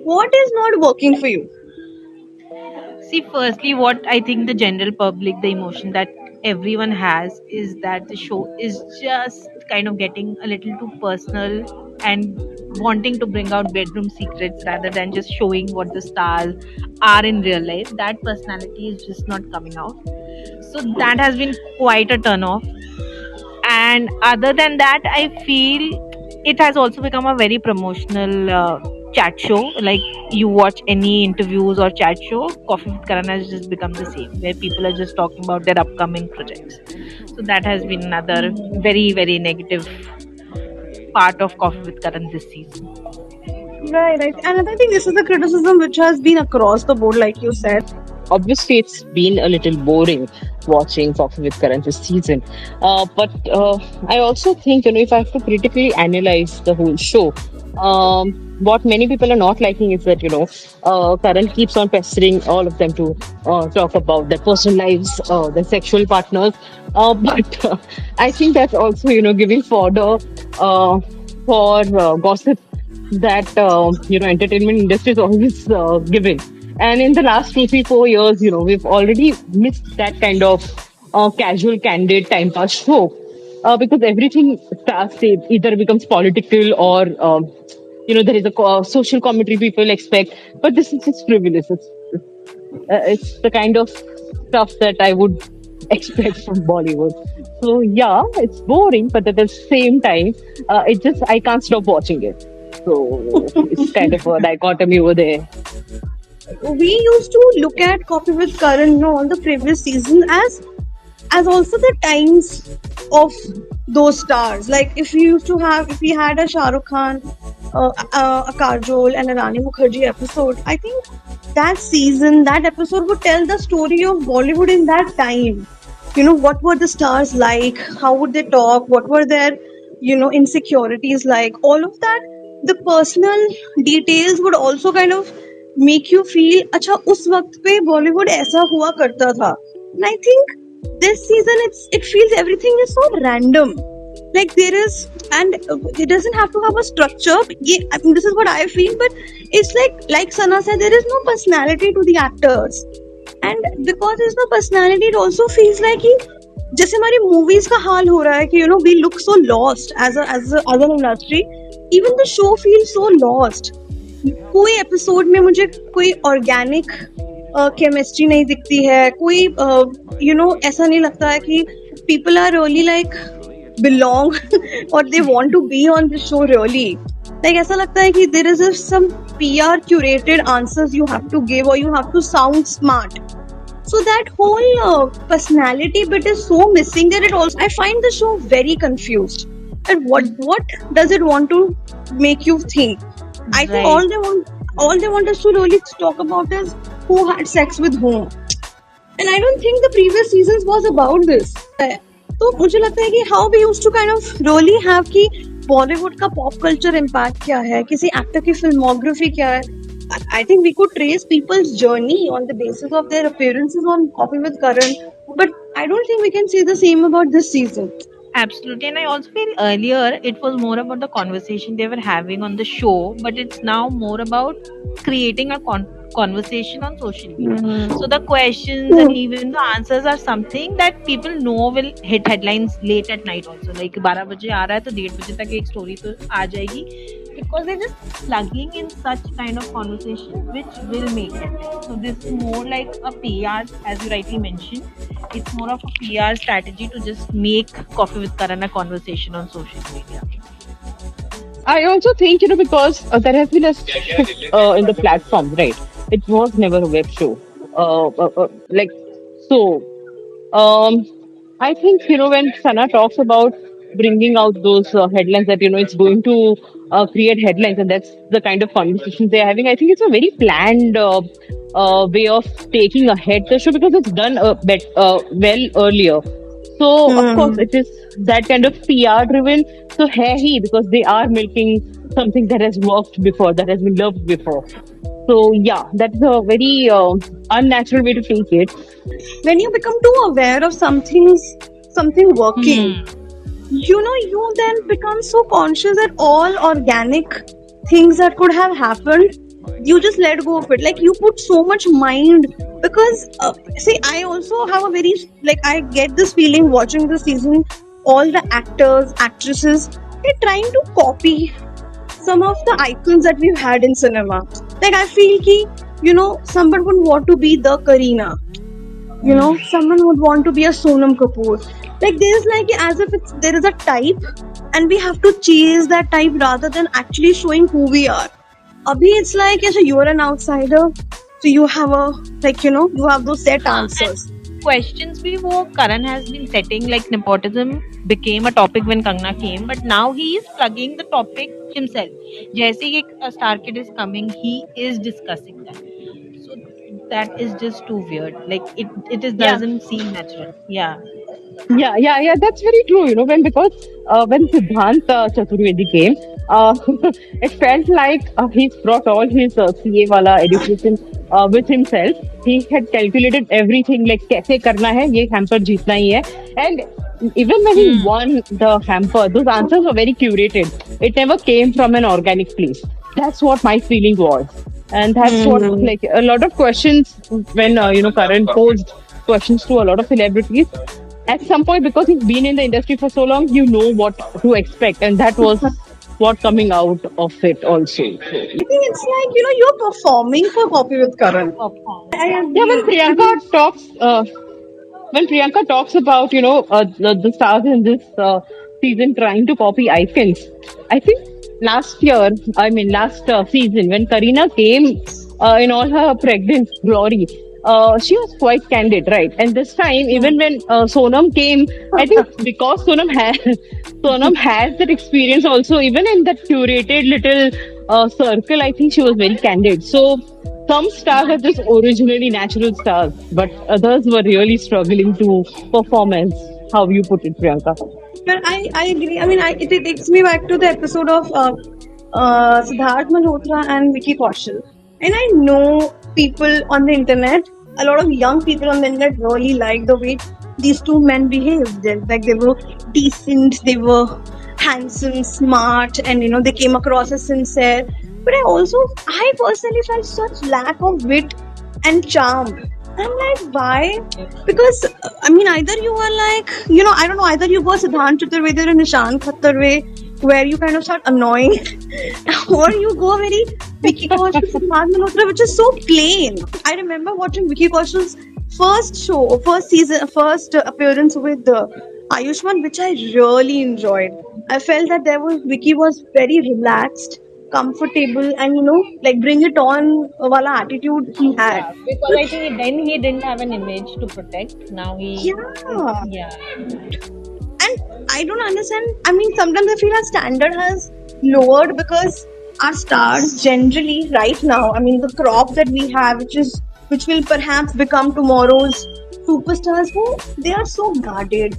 What is not working for you? See, firstly, what I think the general public, the emotion that everyone has is that the show is just kind of getting a little too personal and wanting to bring out bedroom secrets rather than just showing what the stars are in real life. That personality is just not coming out. So that has been quite a turn off. And other than that, I feel it has also become a very promotional chat show. Like, you watch any interviews or chat show, Coffee with Karan has just become the same, where people are just talking about their upcoming projects. So that has been another very, very negative part of Coffee with Karan this season. Right, right. And I think this is the criticism which has been across the board, like you said. Obviously, it's been a little boring watching Coffee with Karan this season. But I also think, if I have to critically analyze the whole show, what many people are not liking is that, Karan keeps on pestering all of them to talk about their personal lives, their sexual partners. But I think that's also, giving fodder for gossip that entertainment industry is always giving. And in the last 2, 3, 4 years, we've already missed that kind of casual, candid time pass show because everything starts, it either becomes political or there is a social commentary people expect. But this is just frivolous. It's the kind of stuff that I would expect from Bollywood. So yeah, it's boring, but at the same time, I can't stop watching it. So it's kind of a dichotomy over there. We used to look at Coffee with Karan, all the previous seasons as also the times of those stars. Like if we had a Shah Rukh Khan, a Kajol, and a Rani Mukherjee episode, I think that season, that episode would tell the story of Bollywood in that time. What were the stars like? How would they talk? What were their, insecurities like? All of that, the personal details would also kind of make you feel, अच्छा उस वक्त पे Bollywood ऐसा हुआ करता था. And I think this season it feels everything is so random. Like there is, and it doesn't have to have a structure. I mean, this is what I feel, but it's like Sana said, there is no personality to the actors. And because there's no personality, it also feels like कि जैसे हमारी movies का हाल हो रहा है कि we look so lost as an industry. Even the show feels so lost. कोई episode में मुझे कोई ऑर्गेनिक केमिस्ट्री नहीं दिखती है. कोई ऐसा नहीं लगता है कि people are really like belong और they want to be on this show really. Like ऐसा लगता है कि there is some PR curated answers you have to give, or you have to sound smart. So that whole personality bit is so missing that it also, I find the show very confused. And what does it want to make you think? I think Right. all they want us to really talk about is who had sex with whom. And I don't think the previous seasons was about this. तो मुझे लगता है कि how we used to kind of really have कि बॉलीवुड का pop culture impact क्या है, किसी एक्टर की फिल्मोग्राफी क्या है. I think we could trace people's journey on the basis of their appearances on Coffee with Karan, but I don't think we can say the same about this season. Absolutely. And I also feel earlier it was more about the conversation they were having on the show, but it's now more about creating a conversation on social media. So the questions and even the answers are something that people know will hit headlines late at night also. Like 12 बजे आ रहा है तो 1:30 बजे तक एक story तो आ जाएगी, because they're just plugging in such kind of conversation which will make headlines. So this is more like a PR, as you rightly mentioned. It's more of a PR strategy to just make Coffee with Karan a conversation on social media. I also think, because there has been a shift in the platform, right? It was never a web show. Like, so, I think, when Sana talks about bringing out those headlines that, it's going to create headlines, and that's the kind of conversations they're having, I think it's a very planned way of taking ahead the show because it's done well earlier. So, of course, it is that kind of PR driven. So, hai he, because they are milking something that has worked before, that has been loved before. So, yeah, that's a very unnatural way to take it. When you become too aware of something working, you then become so conscious that all organic things that could have happened you just let go of it. Like you put so much mind because see, I also have a very like I get this feeling watching the season. All the actors, actresses, they're trying to copy some of the icons that we've had in cinema. Like I feel ki, someone would want to be the Karina. Someone would want to be a Sonam Kapoor. Like there's like as if there is a type, and we have to chase that type rather than actually showing who we are. Abhi, it's like yes, you are an outsider, so you have a you have those set answers. And questions before Karan has been setting, like nepotism became a topic when Kangna came, but now he is plugging the topic himself. जैसे ही एक star kid is coming, he is discussing that. So that is just too weird. Like it is Yeah. doesn't seem natural. Yeah. Yeah. That's very true. When Siddhant Chaturvedi came, it felt like he's brought all his CA wala education with himself. He had calculated everything, like कैसे करना है, ये hamper जीतना ही है. And even when he Hmm. won the hamper, those answers were very curated. It never came from an organic place. That's what my feeling was. And that's what, Hmm. like, a lot of questions when, Karan posed questions to a lot of celebrities. At some point, because he's been in the industry for so long, you know what to expect. And that was what coming out of it also. I think it's like you're performing for Coffee with Karan. I Yeah. Yeah, agree. I mean, when Priyanka talks about, the stars in this season trying to copy icons, I think last season, when Karina came in all her pregnant glory, she was quite candid, right? And this time, even when Sonam came, I think because Sonam has Sonam has that experience also, even in that curated little circle, I think she was very candid. So some stars are just originally natural stars, but others were really struggling to perform as how you put it, Priyanka. but I agree. I mean, it takes me back to the episode of Siddharth Malhotra and Vicky Kaushal. And I know people on the internet, a lot of young people on the internet really like the way these two men behaved. Like they were decent, they were handsome, smart, and they came across as sincere. But I personally felt such lack of wit and charm. I'm like, why? Because I mean, either you are like, I don't know, either you go Siddhant Chaturvedi or Nishan Khattar way, where you kind of start annoying, or you go very Vicky Kaushal, Siddhant Malhotra, which is so plain. I remember watching Vicky Kaushal's first season, first appearance with Ayushman, which I really enjoyed. I felt that Vicky was very relaxed, comfortable, and like bring it on wala attitude he had. Yeah, because But I think then he didn't have an image to protect. Now he is, yeah, yeah. and I don't understand. I mean, sometimes I feel our standard has lowered because our stars generally right now. I mean, the crop that we have, which will perhaps become tomorrow's superstars, who they are so guarded,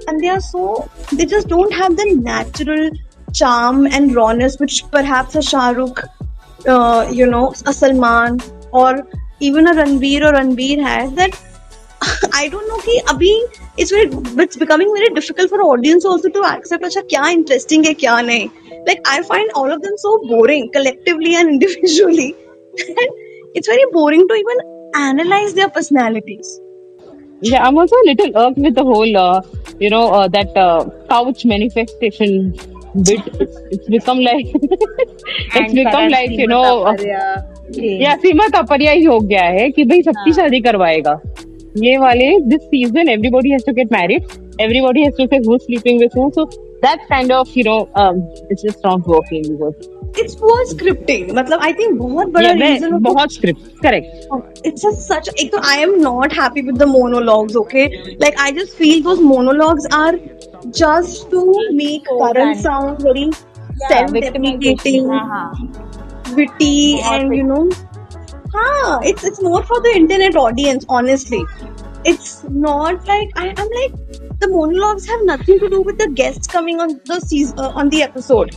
and they just don't have the natural charm and rawness which perhaps a Shah Rukh, a Salman, or even a Ranveer or Ranveer has. That I don't know कि अभी it's becoming very difficult for audience also to accept अच्छा क्या interesting है क्या नहीं. Like I find all of them so boring collectively and individually. And it's very boring to even analyze their personalities. Yeah, I'm also a little irked with the whole, that couch manifestation bit. It's become like, it's And become Karan like, Taparia या came. सीमा तापरिया ही हो गया है कि भाई सबकी हाँ. शादी करवाएगा ये वाले this season everybody has to get married, everybody has to say who's sleeping with who, so that kind of it's just not working because It's poor scripting. मतलब I think बहुत बड़ा yeah मैं reason of बहुत script correct. it's just such एक तो I am not happy with the monologues, okay? Like I just feel those monologues are just to make So Karan random. sound very Yeah, victimization. self-deprecating, हाँ. witty, बहुत and victim. it's more for the internet audience, honestly. It's not like I'm like the monologues have nothing to do with the guests coming on the season, on the episode.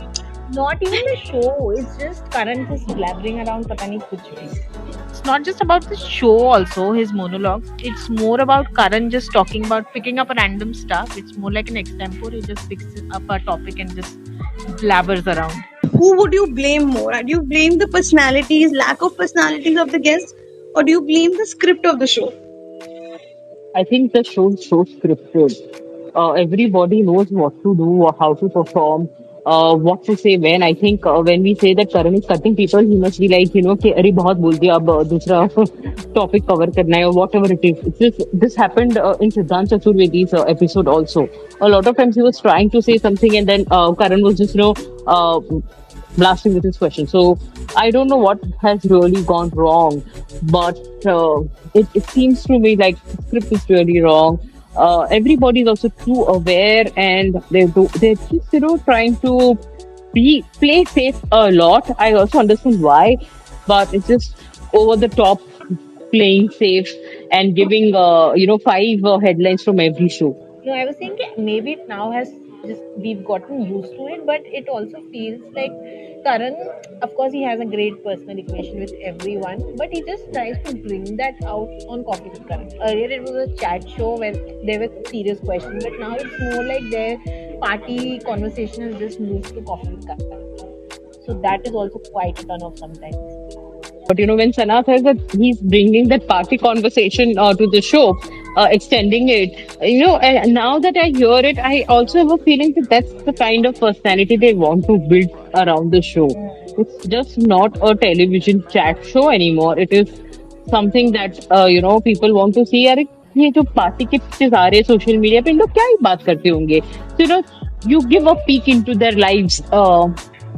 Not even the show. It's just Karan just blabbering around पता नहीं कुछ भी. It's not just about the show also, his monologues. It's more about Karan just talking about picking up a random stuff. It's more like an extempore. He just picks up a topic and just blabbers around. who would you blame more? Do you blame the personalities, lack of personalities of the guests, or do you blame the script of the show? I think the show is so scripted. Everybody knows what to do, or how to perform, what to say when. I think when we say that Karan is cutting people, he must be like, कि अरे बहुत बोल दिया अब दूसरा topic cover करना है or whatever it is. This happened in Siddhant Chaturvedi's episode also. A lot of times he was trying to say something and then Karan was just, blasting with his question. So I don't know what has really gone wrong, but it seems to me like the script is really wrong. Everybody is also too aware, and they're just trying to be play safe a lot. I also understand why, but it's just over the top playing safe and giving five headlines from every show. No, I was saying that maybe it now has just we've gotten used to it, but it also feels like Karan, of course, he has a great personal equation with everyone, but he just tries to bring that out on Coffee with Karan. Earlier, it was a chat show where there were serious questions, but now it's more like their party conversation has just moved to Coffee with Karan. So that is also quite a turn off sometimes. But when Sana says that he's bringing that party conversation to the show, extending it, and now that I hear it, I also have a feeling that that's the kind of personality they want to build around the show. It's just not a television chat show anymore. It is something that people want to see. अरे ये जो party के pictures आ रहे हैं social media पे इन लोग क्या ही बात करते होंगे? So you give a peek into their lives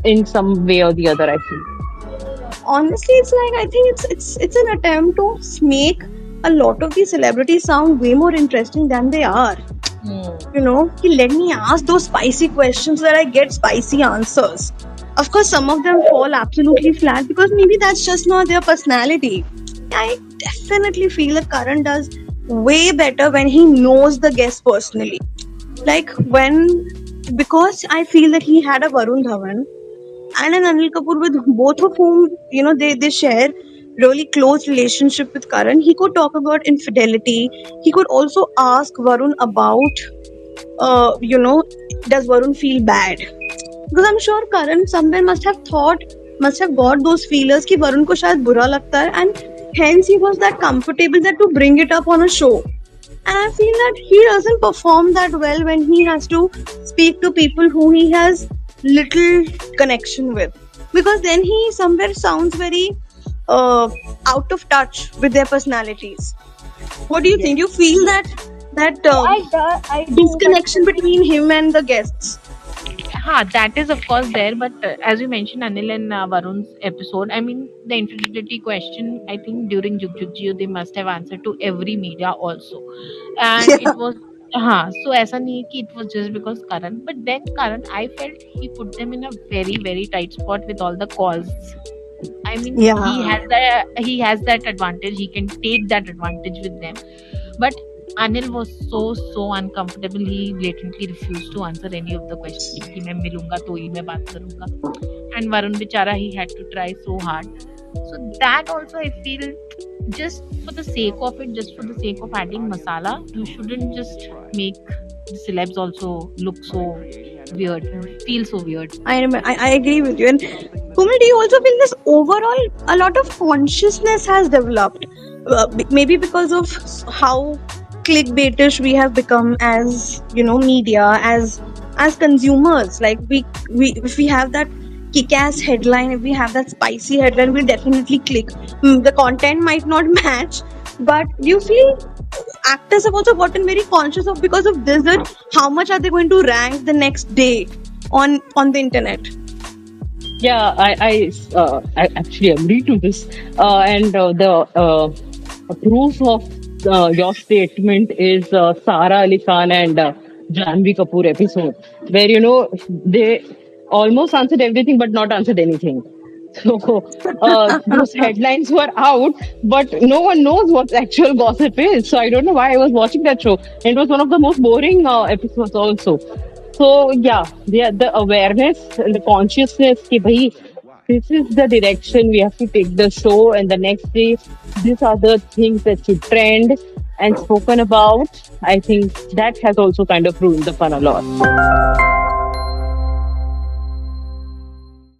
in some way or the other. I feel. Honestly, it's like I think it's an attempt to make a lot of these celebrities sound way more interesting than they are. Let me ask those spicy questions where I get spicy answers. Of course, some of them fall absolutely flat because maybe that's just not their personality. I definitely feel that Karan does way better when he knows the guest personally. Like because I feel that he had a Varun Dhawan and an Anil Kapoor, with both of whom they share really close relationship with Karan. He could talk about infidelity. He could also ask Varun about does Varun feel bad? Because I'm sure Karan somewhere must have got those feelers कि Varun को शायद बुरा लगता है, and hence he was that comfortable that to bring it up on a show. And I feel that he doesn't perform that well when he has to speak to people who he has little connection with, because then he somewhere sounds very out of touch with their personalities. What do you think? You feel that I do, disconnection between him and the guests? That is of course there, but as you mentioned, Anil and Varun's episode, I mean, the infidelity question, I think during Jug Jug Jio, they must have answered to every media also. And Yeah. it was, so ऐसा नहीं है कि it was just because Karan, but then Karan, I felt he put them in a very, very tight spot with all the calls. I mean, Yeah. he has that advantage. He can take that advantage with them. But Anil was so uncomfortable. He blatantly refused to answer any of the questions. कि मैं मिलूंगा तो ही मैं बात करूंगा. And Varun Bichara, he had to try so hard. So that also I feel, just for the sake of it, just for the sake of adding masala, you shouldn't just make the celebs also look so weird, feel so weird. I agree with you. And Kumar, do you also feel this overall a lot of consciousness has developed? Maybe because of how clickbaitish we have become as media, as consumers. Like we if we have that kick-ass headline, if we have that spicy headline, we'll definitely click. The content might not match, but do you feel actors have also gotten very conscious of, because of this, that how much are they going to rank the next day on the internet? Yeah, I actually agree to this. And the proof of your statement is Sara Ali Khan and Janvi Kapoor episode, where they almost answered everything but not answered anything. So those headlines were out, but no one knows what actual gossip is. So I don't know why I was watching that show. It was one of the most boring episodes also. So yeah, the awareness and the consciousness कि भाई, this is the direction we have to take the show, and the next day these are the things that should trend and spoken about. I think that has also kind of ruined the fun a lot.